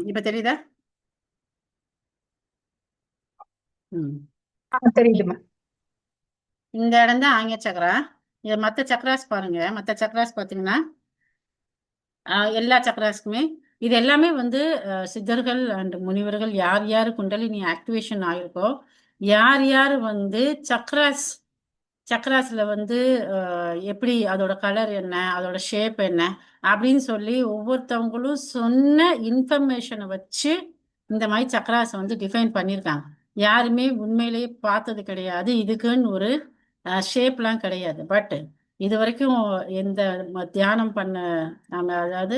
இப்ப தெரியுதா? ம். தெரியுதுமா. இந்த இடம் தான் ஆங்கில சக்கரா. இது மற்ற சக்கராஸ் பாருங்க. மற்ற சக்கராஸ் பார்த்தீங்கன்னா எல்லா சக்கராஸ்க்குமே இது எல்லாமே வந்து சித்தர்கள் அண்ட் முனிவர்கள் யார் யார் குண்டலினி ஆக்டிவேஷன் ஆயிருக்கோ, யார் யார் வந்து சக்ராஸ் சக்ராஸ்ல வந்து எப்படி அதோட கலர் என்ன, அதோட ஷேப் என்ன அப்படின்னு சொல்லி ஒவ்வொருத்தவங்களும் சொன்ன இன்ஃபர்மேஷனை வச்சு இந்த மாதிரி சக்ராஸ் வந்து டிஃபைன் பண்ணியிருக்காங்க. யாருமே உண்மையிலேயே பார்த்தது கிடையாது. இதுக்குன்னு ஒரு ஷேப்லாம் கிடையாது. பட் இது வரைக்கும் எந்த தியானம் பண்ண நம்ம அதாவது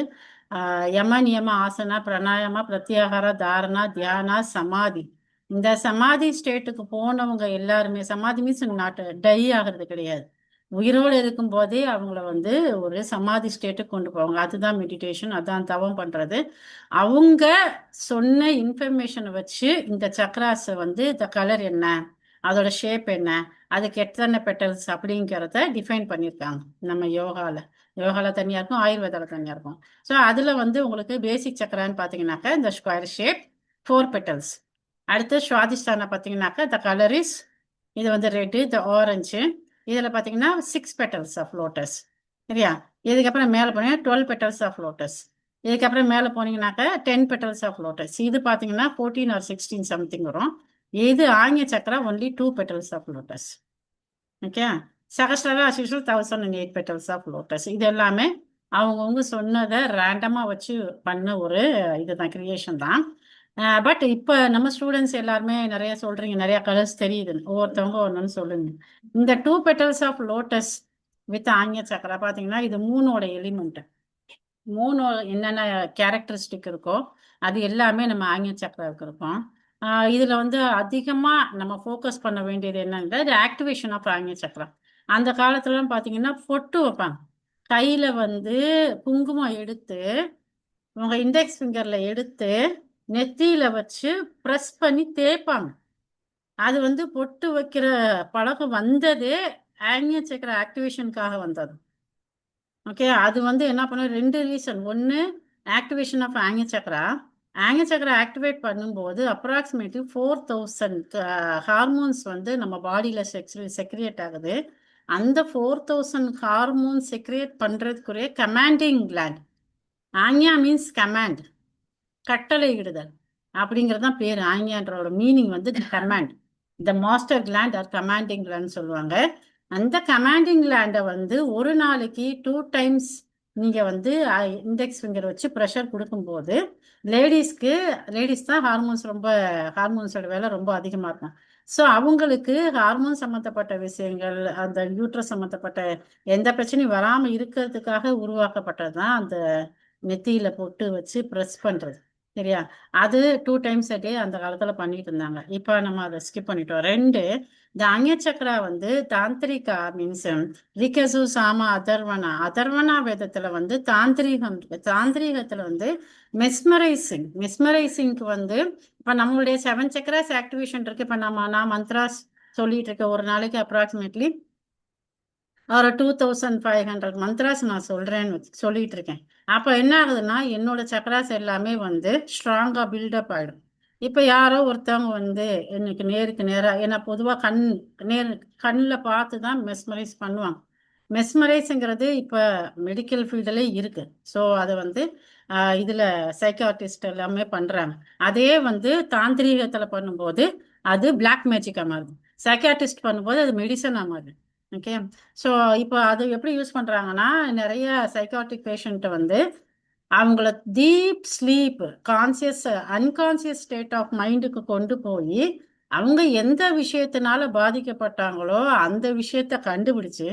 யம நியம ஆசனா பிராணாயாமா பிரத்யாகாரா தாரணா தியானா சமாதி, இந்த சமாதி ஸ்டேட்டுக்கு போனவங்க எல்லாருமே, சமாதி மீன்ஸ் நாட் டை ஆகிறது கிடையாது, உயிரோடு இருக்கும் போதே அவங்கள வந்து ஒரு சமாதி ஸ்டேட்டுக்கு கொண்டு போவாங்க. அதுதான் மெடிடேஷன், அதான் தவம் பண்றது. அவங்க சொன்ன இன்ஃபர்மேஷனை வச்சு இந்த சக்ராஸ் வந்து இந்த கலர் என்ன, அதோட ஷேப் என்ன, அதுக்கு எத்தனை பெட்டல்ஸ் அப்படிங்கிறத டிஃபைன் பண்ணியிருக்காங்க. நம்ம யோகால தனியாக இருக்கும், ஆயுர்வேதால தனியாக இருக்கும். ஸோ அதில் வந்து உங்களுக்கு பேசிக் சக்கரான்னு பார்த்தீங்கன்னாக்கா இந்த ஸ்கொயர் ஷேப் 4 பெட்டல்ஸ். அடுத்து சுவாதிஷ்டான பார்த்தீங்கன்னாக்கா த கலர் இஸ், இது வந்து ரெட்டு, த ஆரஞ்சு. இதில் பார்த்தீங்கன்னா 6 பெட்டல்ஸ் ஆஃப் லோட்டஸ். சரியா? இதுக்கப்புறம் மேலே போனீங்கன்னா 12 பெட்டல்ஸ் ஆஃப் லோட்டஸ். இதுக்கப்புறம் மேலே போனீங்கன்னாக்கா 10 பெட்டல்ஸ் ஆஃப் லோட்டஸ். இது பார்த்தீங்கன்னா 14 ஆர் 16 சம்திங் வரும். இது ஆங்கில chakra only 2 petals of lotus. Okay. Sahasrara as usual 1008 petals of lotus. இது எல்லாமே அவங்கவுங்க சொன்னதை ரேண்டமாக வச்சு பண்ண ஒரு இதுதான், கிரியேஷன் தான். பட் இப்போ நம்ம ஸ்டூடெண்ட்ஸ் எல்லாருமே நிறைய சொல்றீங்க, நிறைய கலர்ஸ் தெரியுதுன்னு, ஒவ்வொருத்தவங்க ஒன்றுன்னு சொல்லுங்க. இந்த 2 பெட்டல்ஸ் ஆஃப் லோட்டஸ் வித் ஆங்கில சக்கரா பார்த்தீங்கன்னா இது 3ஓட எலிமெண்ட். 3 என்னென்ன கேரக்டரிஸ்டிக் இருக்கோ அது எல்லாமே நம்ம ஆங்கில சக்கராவுக்கு இருக்கும். இதுல வந்து அதிகமா நம்ம ஃபோக்கஸ் பண்ண வேண்டியது என்னன்னா ஆக்டிவேஷன் ஆஃப் ஆங்கில சக்கரம். அந்த காலத்துலலாம் பார்த்தீங்கன்னா பொட்டு வைப்பாங்க. கையில வந்து குங்குமம் எடுத்து உங்க இண்டெக்ஸ் ஃபிங்கர்ல எடுத்து நெத்தியில வச்சு ப்ரெஸ் பண்ணி தேய்ப்பாங்க. அது வந்து பொட்டு வைக்கிற பழக்கம் வந்ததே ஆங்கில சக்கர ஆக்டிவேஷனுக்காக வந்தது. ஓகே. அது வந்து என்ன பண்ண, 2 ரீசன். ஒன்று ஆக்டிவேஷன் ஆஃப் ஆங்கில சக்கரா. ஆங்கில சக்கரா ஆக்டிவேட் பண்ணும்போது அப்ராக்சிமேட்லி 4000 ஹார்மோன்ஸ் வந்து நம்ம பாடியில் செக்ரியேட் ஆகுது. அந்த 4000 ஹார்மோன்ஸ் செக்ரியேட் பண்ணுறதுக்குரிய commanding gland. Ajna means command, கட்டளை இடுதல் அப்படிங்கிறது தான் பேர். ஆங்கியான்றோட மீனிங் வந்து command. The master gland or commanding gland சொல்லுவாங்க. அந்த கமாண்டிங் லேண்டை வந்து ஒரு நாளைக்கு 2 டைம்ஸ் நீங்கள் வந்து இண்டெக்ஸ் ஃபிங்கர் வச்சு ப்ரெஷர் கொடுக்கும்போது லேடிஸ் தான் ஹார்மோன்ஸோட வேலை ரொம்ப அதிகமாக இருக்கும். ஸோ அவங்களுக்கு ஹார்மோன் சம்மந்தப்பட்ட விஷயங்கள், அந்த யூட்ரஸ் சம்மந்தப்பட்ட எந்த பிரச்சனையும் வராமல் இருக்கிறதுக்காக உருவாக்கப்பட்டது தான் அந்த நெத்தியில் போட்டு வச்சு ப்ரெஸ் பண்ணுறது. சரியா? அது 2 டைம்ஸ் a day அந்த காலத்தில் பண்ணிட்டு இருந்தாங்க. இப்போ நம்ம அதை ஸ்கிப் பண்ணிட்டோம். 2, இந்த அங்ய சக்கரா வந்து தாந்திரிகா மீன்ஸ் ரிகசு சாம அதர்வனா வேதத்துல வந்து தாந்திரீகம் இருக்கு. தாந்திரீகத்துல வந்து மெஸ்மரைசிங்க்கு வந்து இப்ப நம்மளுடைய 7 சக்கராஸ் ஆக்டிவேஷன் இருக்கு. இப்ப நான் மந்த்ராஸ் சொல்லிட்டு இருக்கேன். ஒரு நாளைக்கு அப்ராக்சிமேட்லி ஒரு 2500 மந்த்ராஸ் நான் சொல்லிட்டு இருக்கேன். அப்போ என்ன ஆகுதுன்னா என்னோட சக்கராஸ் எல்லாமே வந்து ஸ்ட்ராங்கா பில்டப் ஆயிடும். இப்போ யாரோ ஒருத்தவங்க வந்து எனக்கு நேருக்கு நேராக, ஏன்னா பொதுவாக கண்ணில் பார்த்து தான் மெஸ்மரைஸ் பண்ணுவாங்க. மெஸ்மரைஸுங்கிறது இப்போ மெடிக்கல் ஃபீல்டில் இருக்கு. ஸோ அதை வந்து இதில் சைக்காட்டிஸ்ட் எல்லாமே பண்ணுறாங்க. அதே வந்து தாந்திரீகத்தில் பண்ணும்போது அது பிளாக் மேஜிக்காக மாறுது. சைக்காட்டிஸ்ட் பண்ணும்போது அது மெடிசனாக மாறுது. ஓகே. ஸோ இப்போ அது எப்படி யூஸ் பண்ணுறாங்கன்னா, நிறைய சைக்காட்டிக் பேஷண்ட்டை வந்து அவங்கள deep sleep unconscious state of மைண்டுக்கு கொண்டு போய் அவங்க எந்த விஷயத்தினால பாதிக்கப்பட்டாங்களோ அந்த விஷயத்த கண்டுபிடிச்சு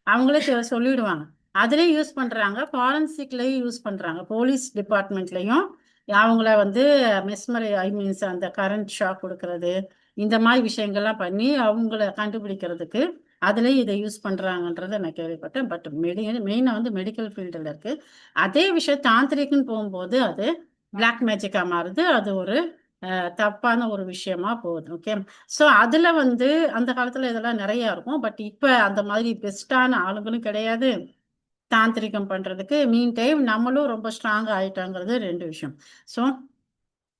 அவங்களே சொல்லிடுவாங்க. அதுலேயும் யூஸ் பண்ணுறாங்க, ஃபாரன்சிக்லேயும் யூஸ் பண்ணுறாங்க, போலீஸ் டிபார்ட்மெண்ட்லேயும் அவங்கள வந்து ஐ மீன்ஸ் அந்த கரண்ட் ஷாக் கொடுக்கறது, இந்த மாதிரி விஷயங்கள்லாம் பண்ணி அவங்கள கண்டுபிடிக்கிறதுக்கு அதுலேயும் இதை யூஸ் பண்ணுறாங்கன்றதை நான் கேள்விப்பட்டேன். பட் மெயினாக வந்து மெடிக்கல் ஃபீல்டில் இருக்குது. அதே விஷயம் தாந்திரிக்குன்னு போகும்போது அது பிளாக் மேஜிக்காக மாறுது. அது ஒரு தப்பான ஒரு விஷயமா போகுது. ஓகே. ஸோ அதில் வந்து அந்த காலத்தில் இதெல்லாம் நிறையா இருக்கும். பட் இப்போ அந்த மாதிரி பெஸ்ட்டான ஆளுங்களும் கிடையாது தாந்திரிகம் பண்ணுறதுக்கு. மீன் டைம் நம்மளும் ரொம்ப ஸ்ட்ராங்காக ஆயிட்டாங்கிறது 2 விஷயம். ஸோ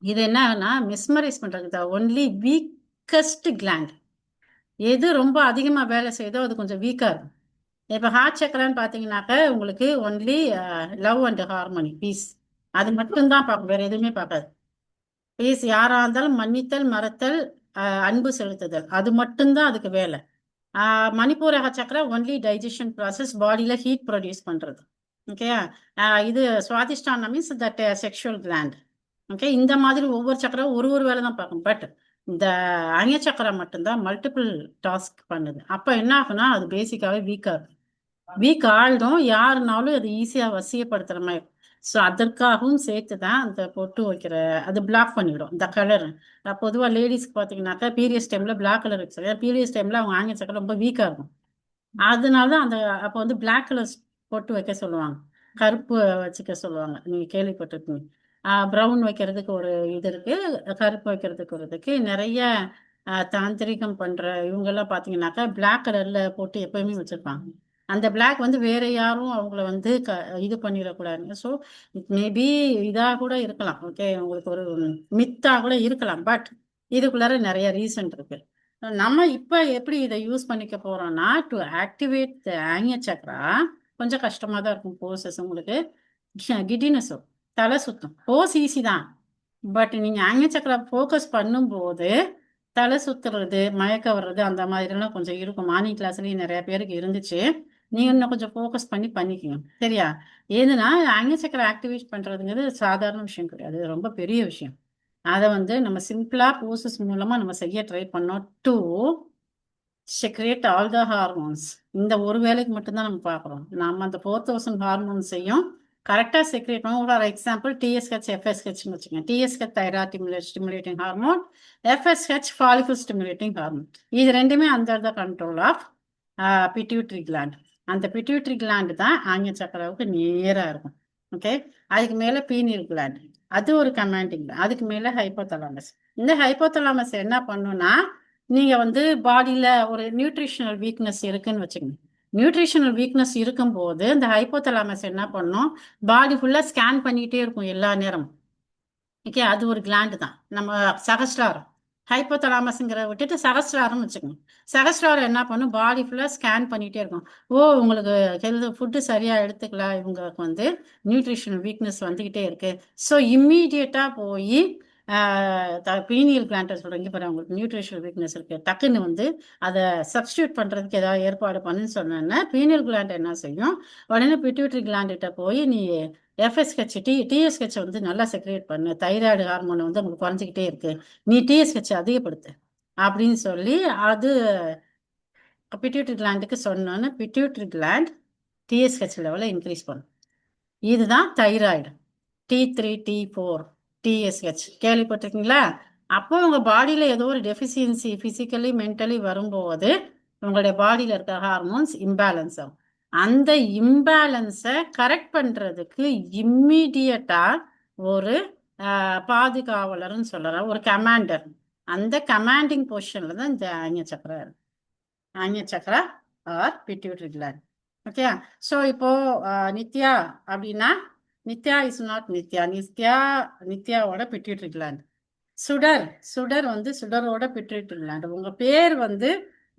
இது என்னன்னா மெஸ்மரைஸ் பண்றது ஒன்லி வீக்கஸ்ட் கிளாண்ட். எது ரொம்ப அதிகமா வேலை செய்யுதோ அது கொஞ்சம் வீக்கா இருக்கும். இப்ப ஹார்ட் சக்கரான்னு பாத்தீங்கன்னாக்க உங்களுக்கு only love and harmony peace, அது மட்டும்தான் பார்க்கும், வேற எதுவுமே பார்க்காது. பீஸ் யாரா இருந்தாலும் மன்னித்தல், மறத்தல், அன்பு செலுத்துதல், அது மட்டும்தான் அதுக்கு வேலை. மணிப்பூரக சக்கரை ஒன்லி டைஜஷன் ப்ராசஸ், பாடியில ஹீட் ப்ரொடியூஸ் பண்றது. ஓகே. இது Swadhisthana means that sexual gland. Okay. இந்த மாதிரி ஒவ்வொரு சக்கரம் ஒரு ஒரு வேலை தான் பார்க்கும். பட் இந்த அணிய சக்கரம் மட்டும்தான் மல்டிபிள் டாஸ்க் பண்ணுது. அப்ப என்ன ஆகுனா அது பேசிக்காவே வீக்கா இருக்கும். வீக் ஆயிடும், யாருனாலும் அது ஈஸியா வசியப்படுத்துற மாதிரி. ஸோ அதற்காகவும் சேர்த்து தான் அந்த பொட்டு வைக்கிற, அது பிளாக் பண்ணிவிடும் இந்த கலர். பொதுவாக லேடிஸ்க்கு பார்த்தீங்கன்னாக்கா பீரியட்ஸ் டைம்ல பிளாக் கலர் வச்சு, பீரியட்ஸ் டைம்ல அவங்க ஆங்கில சக்கரை ரொம்ப வீக்கா இருக்கும். அதனால தான் அந்த அப்போ வந்து பிளாக் கலர் பொட்டு வைக்க சொல்லுவாங்க, கருப்பு வச்சுக்க சொல்லுவாங்க. நீங்க கேள்விப்பட்டிருப்பீங்க. ப்ரௌன் வைக்கிறதுக்கு ஒரு இது இருக்கு, கருப்பு வைக்கிறதுக்கு ஒரு இதுக்கு நிறைய தாந்திரிகம் பண்ற இவங்க எல்லாம் பாத்தீங்கன்னாக்கா பிளாக் கலர்ல போட்டு எப்பயுமே வச்சிருப்பாங்க. அந்த பிளாக் வந்து வேற யாரும் அவங்கள வந்து இது பண்ணிடக்கூடாது. ஸோ இட் மேபி இதா கூட இருக்கலாம். ஓகே, உங்களுக்கு ஒரு மித்தா கூட இருக்கலாம். பட் இதுக்குள்ளார நிறைய ரீசன் இருக்கு. நம்ம இப்ப எப்படி இதை யூஸ் பண்ணிக்க போறோம்னா, டு ஆக்டிவேட் த ஆங்கிய சக்ரா. கொஞ்சம் கஷ்டமா தான் இருக்கும் ப்ரோசஸ் உங்களுக்கு. கிடினஸ், தலை சுத்தம். போஸ் ஈஸி தான், பட் நீங்க ஆங்கில சக்கரா ஃபோக்கஸ் பண்ணும்போது தலை சுத்துறது, மயக்க வர்றது, அந்த மாதிரிலாம் கொஞ்சம் இருக்கும். மார்னிங் கிளாஸ்லயும் நிறைய பேருக்கு இருந்துச்சு. நீங்க இன்னும் கொஞ்சம் ஃபோக்கஸ் பண்ணி பண்ணிக்கணும், சரியா? ஏதுன்னா ஆங்கில சக்கரை ஆக்டிவேட் பண்றதுங்கிறது சாதாரண விஷயம் கிடையாது, ரொம்ப பெரிய விஷயம். அதை வந்து நம்ம சிம்பிளா ப்ரோசஸ் மூலமா நம்ம செய்ய ட்ரை பண்ணோம். To secrete all the hormones. இந்த ஒரு வேலைக்கு மட்டும்தான் நம்ம பார்க்குறோம். நம்ம அந்த 4000 ஹார்மோன்ஸையும் கரெக்டாக செக்ரேட் பண்ணுவோம். ஃபார் எக்ஸாம்பிள் டிஎஸ்ஹெச், எஃப்எஸ்ஹெச்னு வச்சுக்கோங்க. TSH thyroid stimulating hormone, FSH follicle stimulating hormone. இது ரெண்டுமே under the control of pituitary gland. அந்த பிட்யூட்ரி கிளாண்ட் தான் ஆங்கில சக்கராவுக்கு நேராக இருக்கும். ஓகே. அதுக்கு மேலே பீனியல் கிளாண்ட், அது ஒரு கமாண்டிங். அதுக்கு மேலே ஹைப்போதலாமஸ். இந்த ஹைப்போதலாமஸ் என்ன பண்ணுன்னா, நீங்க வந்து பாடியில ஒரு நியூட்ரிஷனல் வீக்னஸ் இருக்குன்னு வச்சுக்கோங்க. நியூட்ரிஷனல் வீக்னஸ் இருக்கும்போது இந்த ஹைப்போதலாமஸ் என்ன பண்ணும், பாடி ஃபுல்லா ஸ்கேன் பண்ணிட்டே இருக்கும் எல்லா நேரமும். ஓகே, அது ஒரு கிளாண்டு தான். நம்ம சகஸ்டாரம், ஹைப்போதலாமஸ்ங்கிற விட்டுட்டு சகஸ்டாரம்னு வச்சுக்கோங்க. சகஸ்டாரம் என்ன பண்ணும், பாடி ஃபுல்லா ஸ்கேன் பண்ணிட்டே இருக்கும். ஓ, உங்களுக்கு ஃபுட்டு சரியா எடுத்துக்கல, இவங்களுக்கு வந்து நியூட்ரிஷனல் வீக்னஸ் வந்துகிட்டே இருக்கு. ஸோ இம்மீடியட்டா போய் பீனியல் கிளாண்டை சொல்றீங்க பாரு, அவங்களுக்கு நியூட்ரிஷனல் வீக்னஸ் இருக்கு, டக்குன்னு வந்து அதை சப்ஸ்டியூட் பண்றதுக்கு ஏதாவது ஏற்பாடு பண்ணுன்னு சொன்னேன்னா பீனியல் கிளாண்ட் என்ன செய்யும், உடனே பிட்யூட்டரி கிளாண்டிட்ட போய் நீ எஃப்எஸ்ஹெச், டிஎஸ்ஹெச் வந்து நல்லா செக்ரேட் பண்ணு, தைராய்டு ஹார்மோன் வந்து உங்களுக்கு குறைஞ்சிக்கிட்டே இருக்கு, நீ டிஎஸ்ஹெச் அதிகப்படுத்து அப்படின்னு சொல்லி அது பிட்யூட்டரி கிளாண்டுக்கு சொன்னோன்னு பிட்யூட்டரி கிளாண்ட் டிஎஸ்ஹெச் லெவலை இன்க்ரீஸ் பண்ணும். இதுதான் தைராய்டு. T3, T4, TSH கேள்விப்பட்டிருக்கீங்களா? அப்போ உங்க பாடியில ஏதோ ஒரு டெஃபிசியன்சி பிசிக்கலி மென்டலி வரும்போது உங்களுடைய பாடியில இருக்க ஹார்மோன்ஸ் இம்பேலன்ஸ் ஆகும். அந்த இம்பேலன்ஸை கரெக்ட் பண்றதுக்கு இம்மிடியட்டா ஒரு பாதுகாவலர்னு சொல்லலாம், ஒரு கமாண்டர். அந்த கமாண்டிங் பொசிஷன்ல தான் இந்த ஆங்கில சக்கரா இருக்கு. ஆங்கில chakra or pituitary gland. Okay. So இப்போ நித்யா அப்படின்னா, நித்யா இஸ் நாட் நித்யா. நித்யாவோட பிட்யூட்டரி கிளாண்ட். சுடர், சுடர் வந்து சுடரோட பிட்யூட்டரி கிளாண்ட். உங்க பேர் வந்து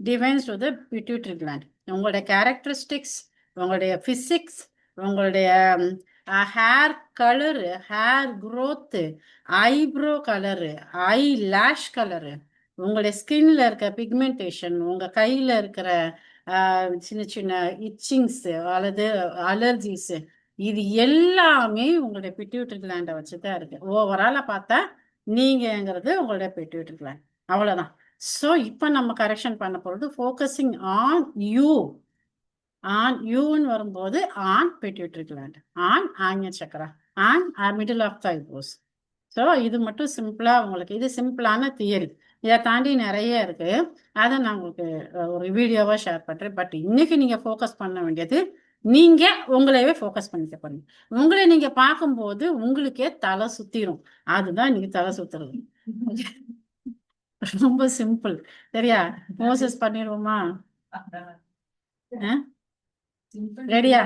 divines to the pituitary gland. உங்களுடைய கேரக்டரிஸ்டிக்ஸ், உங்களுடைய பிசிக்ஸ், உங்களுடைய hair colour, hair growth, eyebrow colour, eyelash colour, உங்களுடைய ஸ்கின்ல இருக்க பிக்மெண்டேஷன், உங்க கையில இருக்கிற சின்ன சின்ன இச்சிங்ஸ் அல்லது அலர்ஜிஸ், இது எல்லாமே உங்களுடைய பிட்யூட்டரி கிளாண்டை வச்சுதான் இருக்கு. ஓவராலா பார்த்தா நீங்கிறது உங்களுடைய பிட்யூட்டரி கிளாண்ட், அவ்வளவுதான். ஸோ இப்போ நம்ம கரெக்ஷன் பண்ண போறது ஃபோக்கஸிங் ஆன் யூ. ஆன் யூன்னு வரும்போது ஆன் பிட்யூட்டரி கிளாண்ட், ஆன் ஆங்கில chakra, on middle of the eyebrows. So இது மட்டும் சிம்பிளா உங்களுக்கு, இது சிம்பிளான தியரி. இதை தாண்டி நிறைய இருக்கு, அதை நான் உங்களுக்கு ஒரு வீடியோவா ஷேர் பண்றேன். பட் இன்னைக்கு நீங்க ஃபோக்கஸ் பண்ண வேண்டியது, நீங்க உங்களையவே ஃபோக்கஸ் பண்ணிக்க போறீங்க. உங்களை நீங்க பார்க்கும்போது உங்களுக்கே தலை சுத்திரும். அதுதான் நீங்க தலை சுத்துறது. ரொம்ப சிம்பிள், சரியா? ப்ரோசஸ் பண்ணிடுவோமா? ரெடியா?